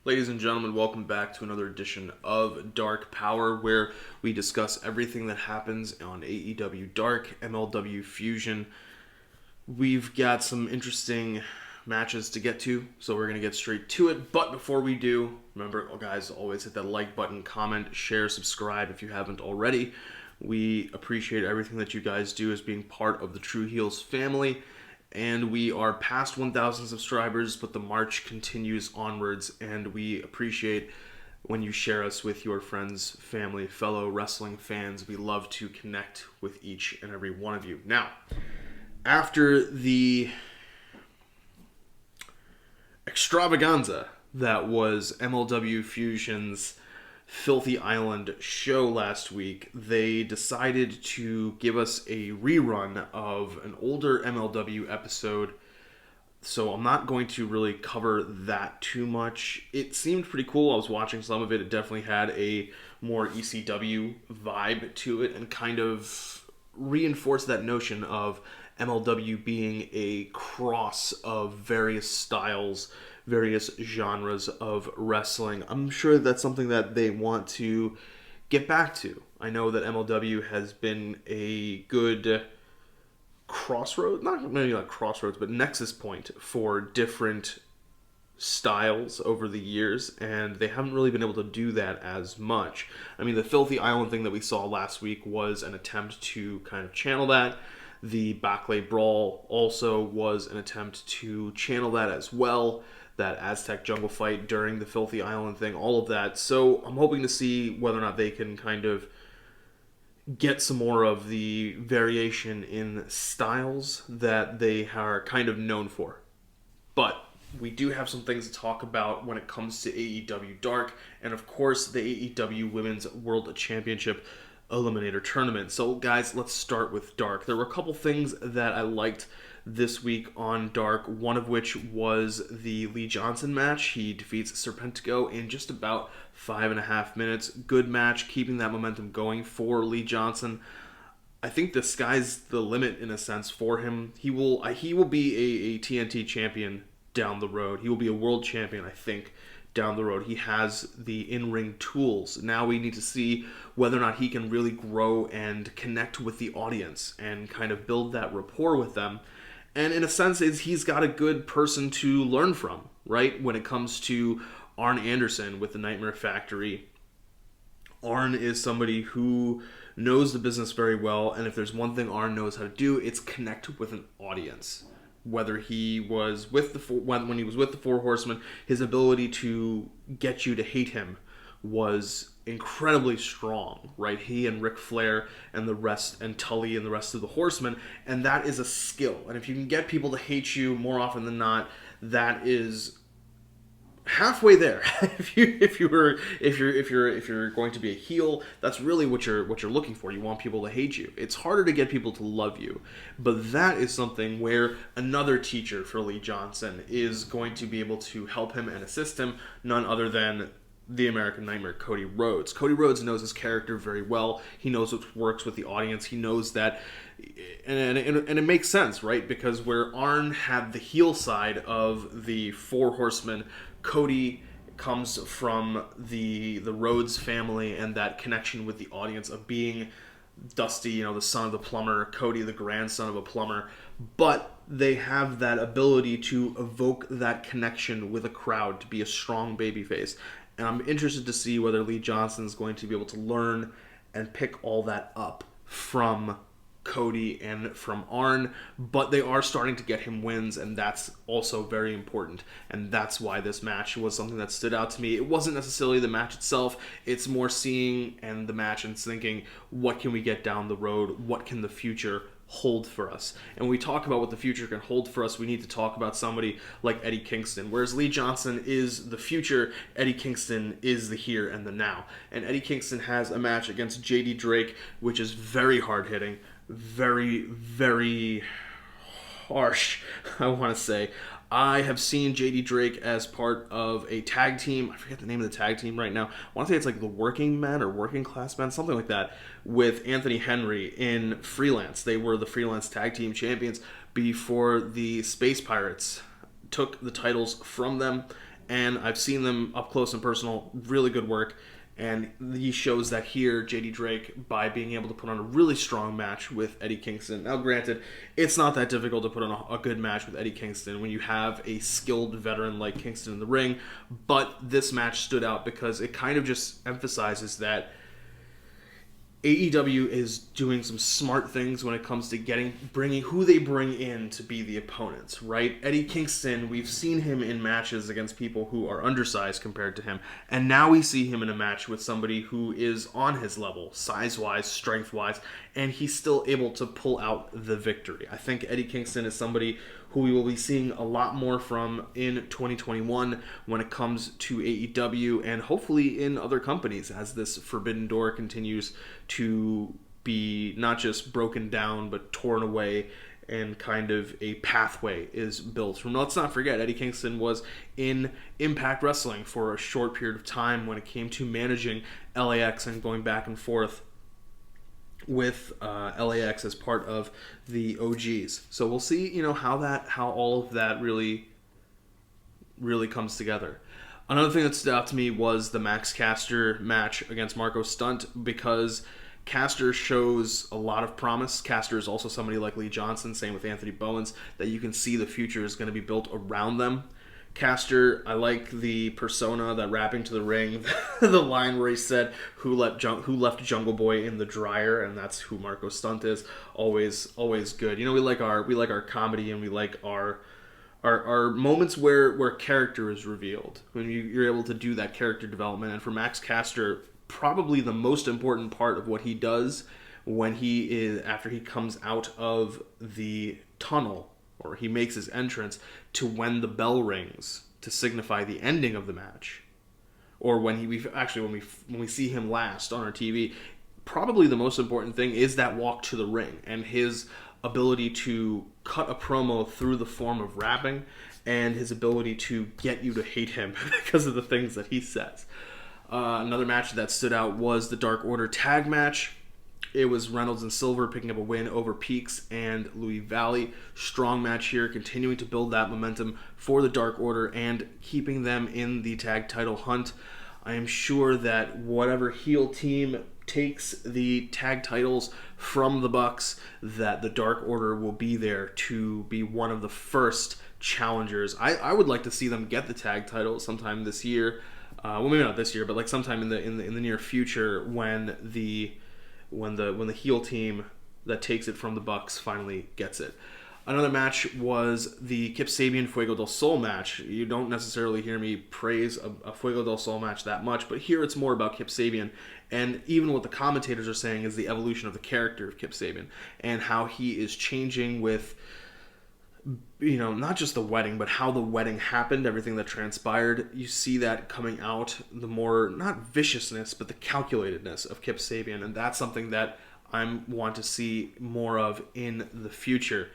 Ladies and gentlemen, welcome back to another edition of Dark Powerrr, where we discuss everything that happens on AEW Dark, MLW Fusion. We've got some interesting matches to get to, so we're going to get straight to it. But before we do, remember, guys, always hit that like button, comment, share, subscribe if you haven't already. We appreciate everything that you guys do as being part of the True Heels family. And we are past 1,000 subscribers, but the march continues onwards, and we appreciate when you share us with your friends, family, fellow wrestling fans. We love to connect with each and every one of you. Now, after the extravaganza that was MLW Fusion's Filthy Island show last week, they decided to give us a rerun of an older MLW episode. So I'm not going to really cover that too much. It seemed pretty cool. I was watching some of it. It definitely had a more ECW vibe to it and kind of reinforced that notion of MLW being a cross of various styles, various genres of wrestling. I'm sure that's something that they want to get back to. I know that MLW has been a good crossroads, not maybe like crossroads, but nexus point for different styles over the years, and they haven't really been able to do that as much. I mean, the Filthy Island thing that we saw last week was an attempt to kind of channel that. The Backlay Brawl also was an attempt to channel that as well. That Aztec jungle fight during the Filthy Island thing, all of that. So I'm hoping to see whether or not they can kind of get some more of the variation in styles that they are kind of known for. But we do have some things to talk about when it comes to AEW Dark, and of course the AEW Women's World Championship Eliminator Tournament. So guys, let's start with Dark. There were a couple things that I liked this week on Dark, one of which was the Lee Johnson match. He defeats Serpentico in just about 5.5 minutes. Good match, keeping that momentum going for Lee Johnson. I think the sky's the limit in a sense for him. He will be a TNT champion down the road. He will be a world champion, I think, down the road. He has the in-ring tools. Now we need to see whether or not he can really grow and connect with the audience and kind of build that rapport with them. And in a sense, he's got a good person to learn from, right? When it comes to Arn Anderson with the Nightmare Factory, Arn is somebody who knows the business very well, and if there's one thing Arn knows how to do, it's connect with an audience. Whether he was with when he was with the Four Horsemen, his ability to get you to hate him was incredibly strong, right? He and Ric Flair and the rest, and Tully and the rest of the Horsemen, and that is a skill. And if you can get people to hate you more often than not, that is halfway there. if you're going to be a heel, that's really what you're looking for. You want people to hate you. It's harder to get people to love you, but that is something where another teacher for Lee Johnson is going to be able to help him and assist him, none other than the American Nightmare, Cody Rhodes. Cody Rhodes knows his character very well. He knows what works with the audience. He knows that, and it makes sense, right? Because where Arn had the heel side of the Four Horsemen, Cody comes from the Rhodes family and that connection with the audience of being Dusty, the son of the plumber, Cody, the grandson of a plumber, but they have that ability to evoke that connection with a crowd, to be a strong babyface. And I'm interested to see whether Lee Johnson is going to be able to learn and pick all that up from Cody and from Arn, but they are starting to get him wins, and that's also very important. And that's why this match was something that stood out to me. It wasn't necessarily the match itself, it's more seeing and the match and thinking, what can we get down the road? What can the future hold for us? And when we talk about what the future can hold for us, we need to talk about somebody like Eddie Kingston. Whereas Lee Johnson is the future, Eddie Kingston is the here and the now. And Eddie Kingston has a match against JD Drake, which is very hard-hitting, very, very harsh, I want to say. I have seen JD Drake as part of a tag team. I forget the name of the tag team right now. I want to say it's like the Working Men or Working Class Men, something like that, with Anthony Henry in Freelance. They were the Freelance Tag Team Champions before the Space Pirates took the titles from them and I've seen them up close and personal. Really good work. And he shows that here, JD Drake, by being able to put on a really strong match with Eddie Kingston. Now, granted, it's not that difficult to put on a good match with Eddie Kingston when you have a skilled veteran like Kingston in the ring, but this match stood out because it kind of just emphasizes that AEW is doing some smart things when it comes to bringing who they bring in to be the opponents, right? Eddie Kingston, we've seen him in matches against people who are undersized compared to him, and now we see him in a match with somebody who is on his level, size-wise, strength-wise, and he's still able to pull out the victory. I think Eddie Kingston is somebody who we will be seeing a lot more from in 2021 when it comes to AEW and hopefully in other companies as this forbidden door continues to be not just broken down but torn away and kind of a pathway is built. Let's not forget, Eddie Kingston was in Impact Wrestling for a short period of time when it came to managing LAX and going back and forth with LAX as part of the OGs. So we'll see, how all of that really comes together. Another thing that stood out to me was the Max Caster match against Marco Stunt, because Caster shows a lot of promise. Caster is also somebody like Lee Johnson, same with Anthony Bowens, that you can see the future is going to be built around them. Caster, I like the persona, that rapping to the ring, the line where he said, who left Jungle Boy in the dryer, and that's who Marco Stunt is. Always good. We like our comedy, and we like our moments where character is revealed, when you're able to do that character development. And for Max Caster, probably the most important part of what he does after he comes out of the tunnel, or he makes his entrance, to when the bell rings to signify the ending of the match, or when we see him last on our TV. Probably the most important thing is that walk to the ring and his ability to cut a promo through the form of rapping, and his ability to get you to hate him because of the things that he says. Another match that stood out was the Dark Order tag match. It was Reynolds and Silver picking up a win over Peaks and Louis Valley. Strong match here, continuing to build that momentum for the Dark Order and keeping them in the tag title hunt. I am sure that whatever heel team takes the tag titles from the Bucks, that the Dark Order will be there to be one of the first challengers. I would like to see them get the tag titles sometime this year. Well, maybe not this year, but like sometime in the near future when the heel team that takes it from the Bucks finally gets it. Another match was the Kip Sabian Fuego del Sol match. You don't necessarily hear me praise a Fuego del Sol match that much, but here it's more about Kip Sabian. And even what the commentators are saying is the evolution of the character of Kip Sabian and how he is changing with, not just the wedding, but how the wedding happened, everything that transpired. You see that coming out, the more, not viciousness, but the calculatedness of Kip Sabian. And that's something that I want to see more of in the future.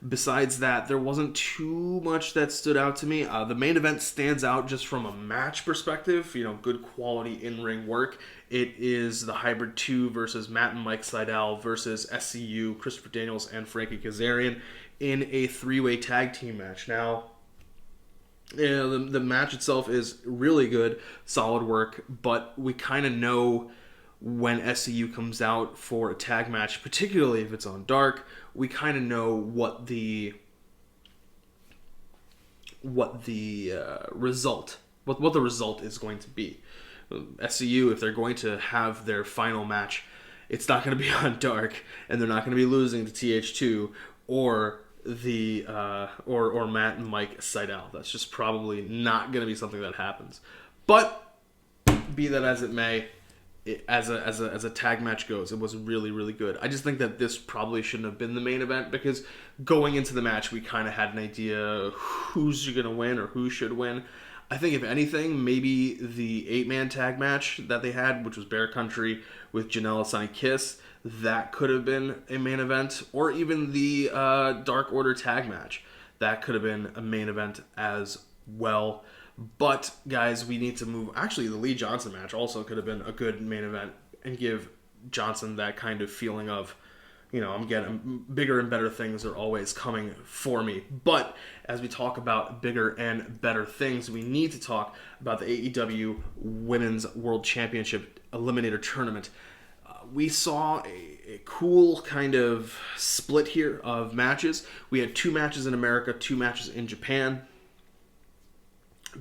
Besides that, there wasn't too much that stood out to me. The main event stands out just from a match perspective. Good quality in-ring work. It is the Hybrid 2 versus Matt and Mike Sydal versus SCU, Christopher Daniels, and Frankie Kazarian in a three-way tag team match. Now, the match itself is really good, solid work, but we kind of know when SCU comes out for a tag match, particularly if it's on Dark, we kind of know what the result is going to be. SCU, if they're going to have their final match, it's not going to be on Dark, and they're not going to be losing to TH2 or or Matt and Mike Sydal. That's just probably not going to be something that happens. But be that as it may, as a tag match goes, it was really, really good. I just think that this probably shouldn't have been the main event, because going into the match, we kind of had an idea who's going to win or who should win. I think if anything, maybe the 8-man tag match that they had, which was Bear Country with Janela, Sonny Kiss, that could have been a main event, or even the Dark Order tag match. That could have been a main event as well. But, guys, we need to move. Actually, the Lee Johnson match also could have been a good main event and give Johnson that kind of feeling of, I'm getting bigger and better things are always coming for me. But as we talk about bigger and better things, we need to talk about the AEW Women's World Championship Eliminator Tournament. We saw a cool kind of split here of matches. We had 2 matches in America, 2 matches in Japan.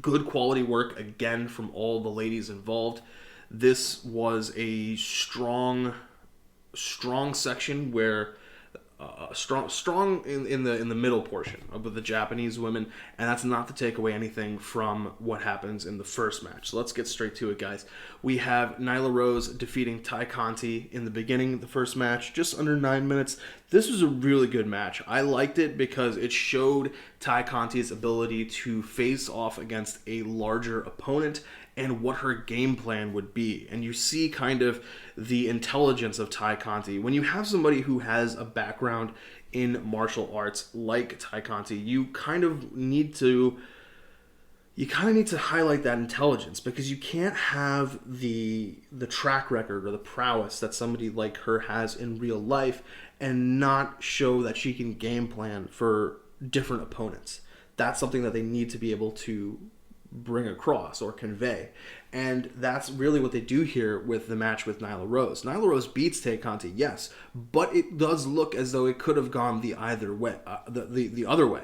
Good quality work, again, from all the ladies involved. This was a strong section where strong in the middle portion of the Japanese women, and that's not to take away anything from what happens in the first match. So let's get straight to it, guys. We have Nyla Rose defeating Tay Conti in the beginning of the first match, just under 9 minutes. This was a really good match. I liked it because it showed Tay Conti's ability to face off against a larger opponent and what her game plan would be. And you see kind of the intelligence of Tay Conti. When you have somebody who has a background in martial arts like Tay Conti, you kind of need to highlight that intelligence, because you can't have the track record or the prowess that somebody like her has in real life and not show that she can game plan for different opponents. That's something that they need to be able to bring across or convey. And that's really what they do here with the match with Nyla Rose. Nyla Rose beats Tay Conti, yes, but it does look as though it could have gone the other way.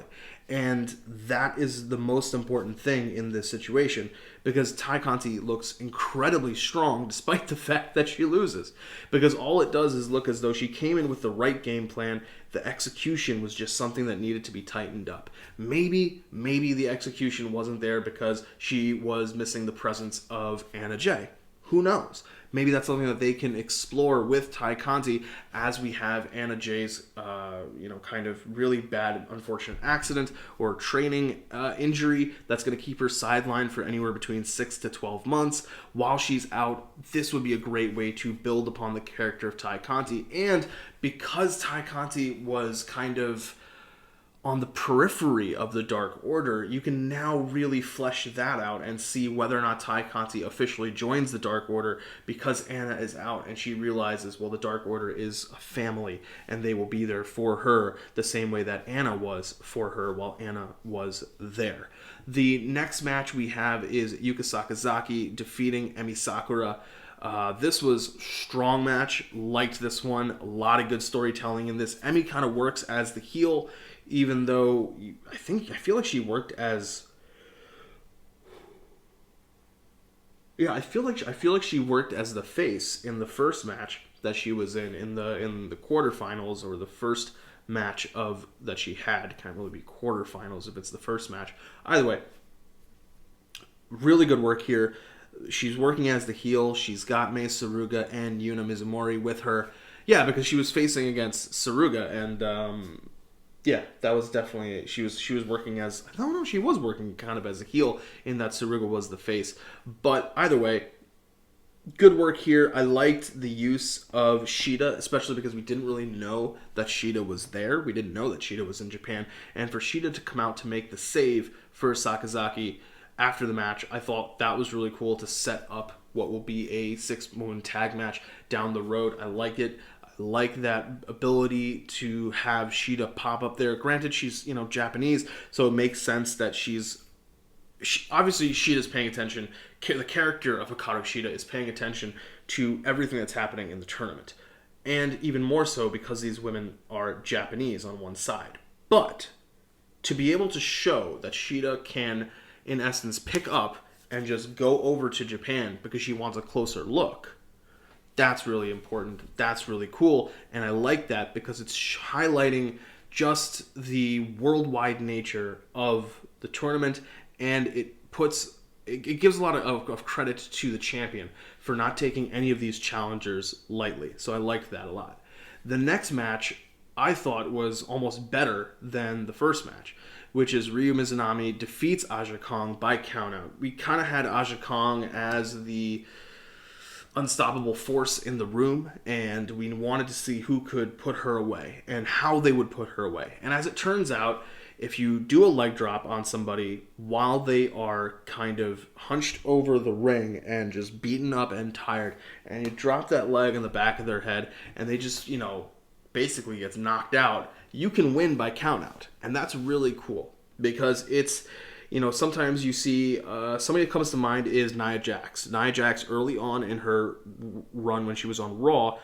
And that is the most important thing in this situation, because Tay Conti looks incredibly strong despite the fact that she loses. Because all it does is look as though she came in with the right game plan. The execution was just something that needed to be tightened up. Maybe the execution wasn't there because she was missing the presence of Anna Jay. Who knows? Maybe that's something that they can explore with Tay Conti, as we have Anna Jay's, kind of really bad, unfortunate accident or training injury that's going to keep her sidelined for anywhere between 6 to 12 months. While she's out, this would be a great way to build upon the character of Tay Conti. And because Tay Conti was kind of on the periphery of the Dark Order, you can now really flesh that out and see whether or not Tay Conti officially joins the Dark Order, because Anna is out and she realizes, well, the Dark Order is a family and they will be there for her the same way that Anna was for her while Anna was there. The next match we have is Yuka Sakazaki defeating Emmy Sakura. This was strong match. Liked this one. A lot of good storytelling in this. Emmy kind of works as the heel, even though I feel like she worked as I feel like she worked as the face in the first match that she was in the quarterfinals, or the first match of that she had. Can't really be quarterfinals if it's the first match. Either way, really good work here. She's working as the heel. She's got Mei Suruga and Yuna Mizumori with her. Yeah, because she was facing against Suruga, and that was definitely, she was working as, I don't know, she was working kind of as a heel in that Suruga was the face. But either way, good work here. I liked the use of Shida, especially because we didn't really know that Shida was there. We didn't know that Shida was in Japan. And for Shida to come out to make the save for Sakazaki after the match, I thought that was really cool to set up what will be a 6-woman tag match down the road. I like it. I like that ability to have Shida pop up there. Granted, she's, Japanese, so it makes sense that obviously Shida's paying attention. The character of Hikaru Shida is paying attention to everything that's happening in the tournament. And even more so because these women are Japanese on one side. But to be able to show that Shida can, in essence, pick up and just go over to Japan because she wants a closer look, that's really important. That's really cool. And I like that because it's highlighting just the worldwide nature of the tournament, and it gives a lot of credit to the champion for not taking any of these challengers lightly. So I liked that a lot. The next match I thought was almost better than the first match, which is Ryu Mizunami defeats Aja Kong by countout. We kind of had Aja Kong as the unstoppable force in the room, and we wanted to see who could put her away and how they would put her away. And as it turns out, if you do a leg drop on somebody while they are kind of hunched over the ring and just beaten up and tired, and you drop that leg in the back of their head, and they just, basically gets knocked out, you can win by countout. And that's really cool because it's, sometimes you see somebody that comes to mind is Nia Jax. Nia Jax early on in her run when she was on Raw,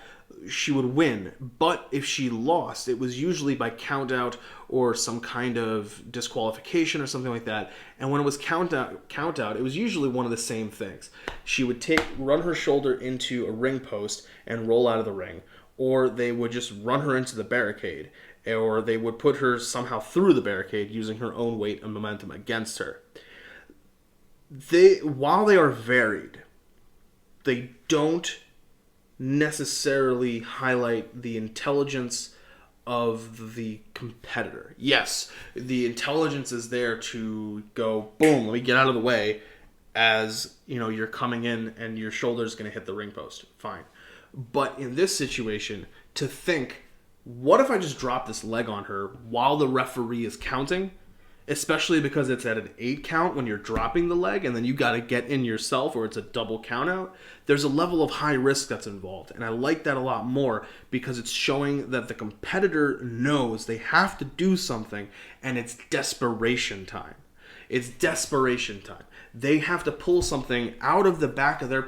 she would win, but if she lost, it was usually by countout or some kind of disqualification or something like that. And when it was countout, it was usually one of the same things. She would run her shoulder into a ring post and roll out of the ring, or they would just run her into the barricade, or they would put her somehow through the barricade using her own weight and momentum against her. While they are varied, they don't necessarily highlight the intelligence of the competitor. Yes, the intelligence is there to go, boom, let me get out of the way as, you're coming in and your shoulder's going to hit the ring post. Fine. But in this situation, to think, what if I just drop this leg on her while the referee is counting? Especially because it's at an 8 count when you're dropping the leg and then you got to get in yourself or it's a double count out. There's a level of high risk that's involved. And I like that a lot more because it's showing that the competitor knows they have to do something and it's desperation time. It's desperation time. They have to pull something out of the back of their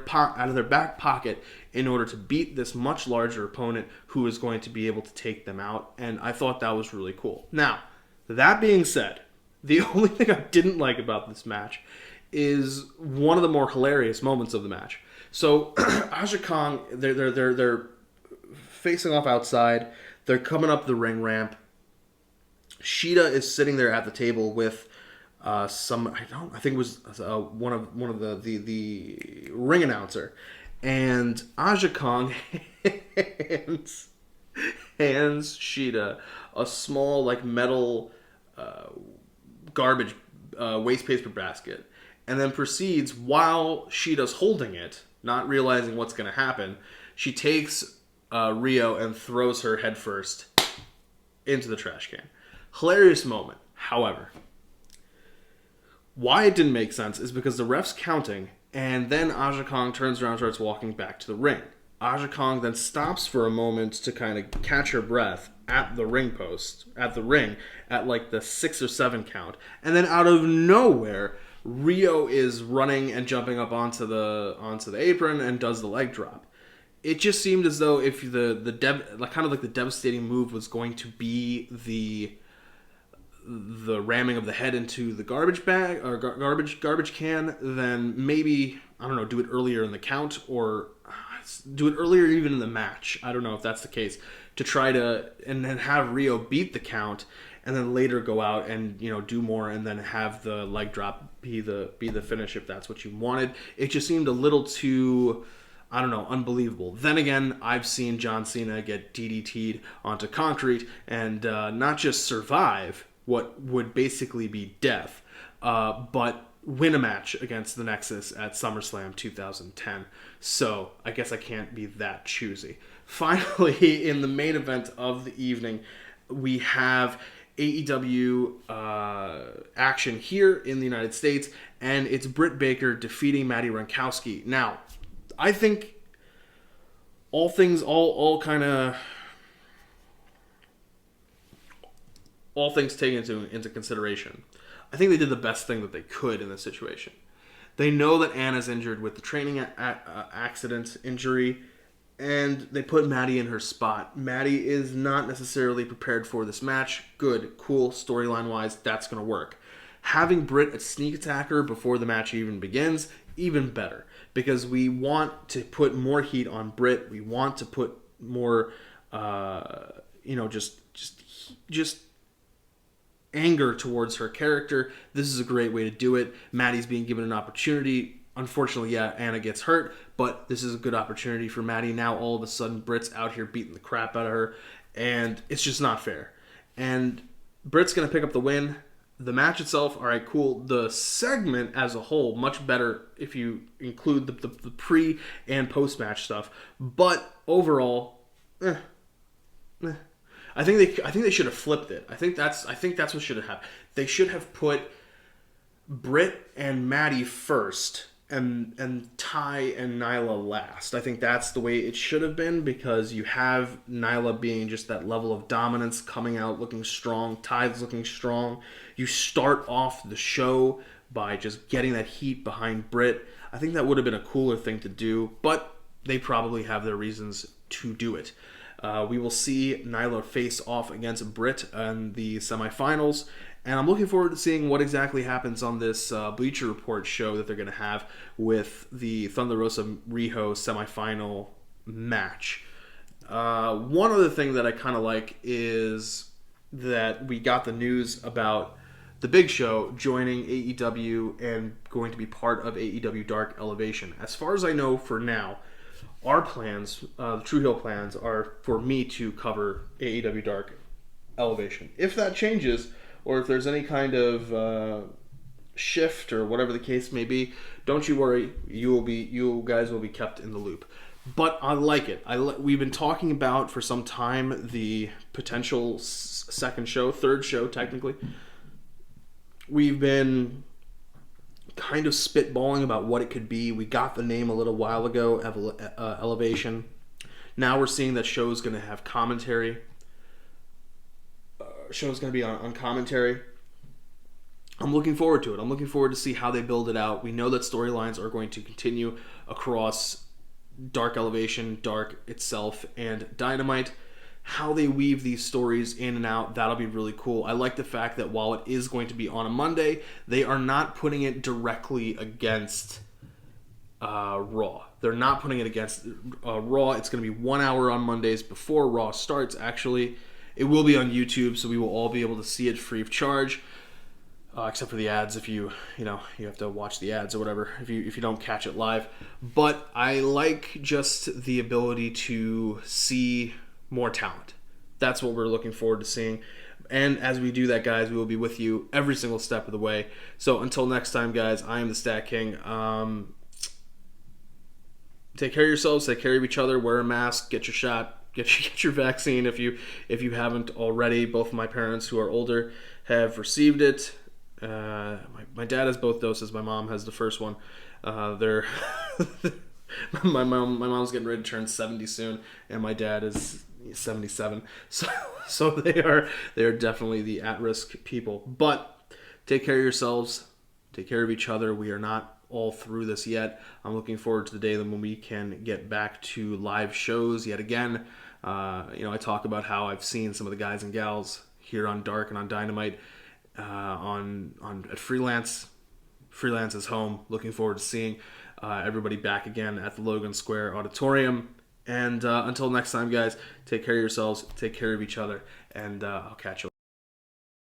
back pocket in order to beat this much larger opponent who is going to be able to take them out. And I thought that was really cool. Now, that being said, the only thing I didn't like about this match is one of the more hilarious moments of the match. So Aja Kong, they're facing off outside. They're coming up the ring ramp. Shida is sitting there at the table with I think it was one of the ring announcer, and Aja Kong hands Shida a small metal garbage waste paper basket, and then proceeds, while Shida's holding it, not realizing what's going to happen, she takes Rio and throws her headfirst into the trash can. Hilarious moment. However, why it didn't make sense is because the ref's counting, and then Aja Kong turns around and starts walking back to the ring. Aja Kong then stops for a moment to kind of catch her breath at the ring, at the 6 or 7 count. And then out of nowhere, Rio is running and jumping up onto the apron and does the leg drop. It just seemed as though if the devastating move was going to be the ramming of the head into the garbage bag or garbage can, then maybe, I don't know, do it earlier in the count or do it earlier even in the match. I don't know if that's the case, to try to and then have Rio beat the count and then later go out and do more and then have the leg drop be the finish if that's what you wanted. It just seemed a little too, I don't know, unbelievable. Then again, I've seen John Cena get DDT'd onto concrete and not just survive what would basically be death, but win a match against the Nexus at SummerSlam 2010. So I guess I can't be that choosy. Finally, in the main event of the evening, we have AEW action here in the United States, and it's Britt Baker defeating Maddie Ronkowski. Now, I think all things taken into consideration, I think they did the best thing that they could in this situation. They know that Anna's injured with the training accident injury, and they put Maddie in her spot. Maddie is not necessarily prepared for this match. Good, cool, storyline-wise, that's going to work. Having Britt sneak attack her before the match even begins, even better. Because we want to put more heat on Britt. We want to put more, just anger towards her character. This is a great way to do it. Maddie's being given an opportunity. Unfortunately, yeah, Anna gets hurt, but this is a good opportunity for Maddie. Now, all of a sudden, Britt's out here beating the crap out of her, and it's just not fair. And Britt's going to pick up the win. The match itself, all right, cool. The segment as a whole, much better if you include the pre- and post-match stuff. But overall, I think they should have flipped it. I think that's what should have happened. They should have put Britt and Maddie first, and Ty and Nila last. I think that's the way it should have been, because you have Nila being just that level of dominance, coming out looking strong, Ty's looking strong. You start off the show by just getting that heat behind Brit. I think that would have been a cooler thing to do, but they probably have their reasons to do it. We will see Nila face off against Brit in the semifinals, and I'm looking forward to seeing what exactly happens on this Bleacher Report show that they're going to have with the Thunder Rosa Riho semifinal match. One other thing that I kind of like is that we got the news about the Big Show joining AEW and going to be part of AEW Dark Elevation. As far as I know for now, our plans, the True Heel plans, are for me to cover AEW Dark Elevation. If that changes, or if there's any kind of shift or whatever the case may be, don't you worry. You guys will be kept in the loop. But I like it. We've been talking about for some time the potential second show, third show technically. We've been kind of spitballing about what it could be. We got the name a little while ago, Elevation. Now we're seeing that show's going to have commentary. Show's going to be on commentary. I'm looking forward to it. I'm looking forward to see how they build it out. We know that storylines are going to continue across Dark Elevation, Dark itself, and Dynamite. How they weave these stories in and out, that'll be really cool. I like the fact that while it is going to be on a Monday, they are not putting it directly against Raw. They're not putting it against Raw. It's going to be 1 hour on Mondays before Raw starts, actually. It will be on YouTube, so we will all be able to see it free of charge, except for the ads. If you have to watch the ads or whatever if you don't catch it live. But I like just the ability to see more talent. That's what we're looking forward to seeing. And as we do that, guys, we will be with you every single step of the way. So until next time, guys, I am the StatKing. Take care of yourselves. Take care of each other. Wear a mask. Get your shot. Get your vaccine if you haven't already. Both of my parents, who are older, have received it. My dad has both doses. My mom has the first one. They're my mom's getting ready to turn 70 soon, and my dad is 77. So they are definitely the at-risk people. But take care of yourselves. Take care of each other. We are not all through this yet. I'm looking forward to the day when we can get back to live shows yet again. I talk about how I've seen some of the guys and gals here on Dark and on Dynamite at Freelance. Freelance is home. Looking forward to seeing everybody back again at the Logan Square Auditorium. And until next time, guys, take care of yourselves, take care of each other, and I'll catch you later.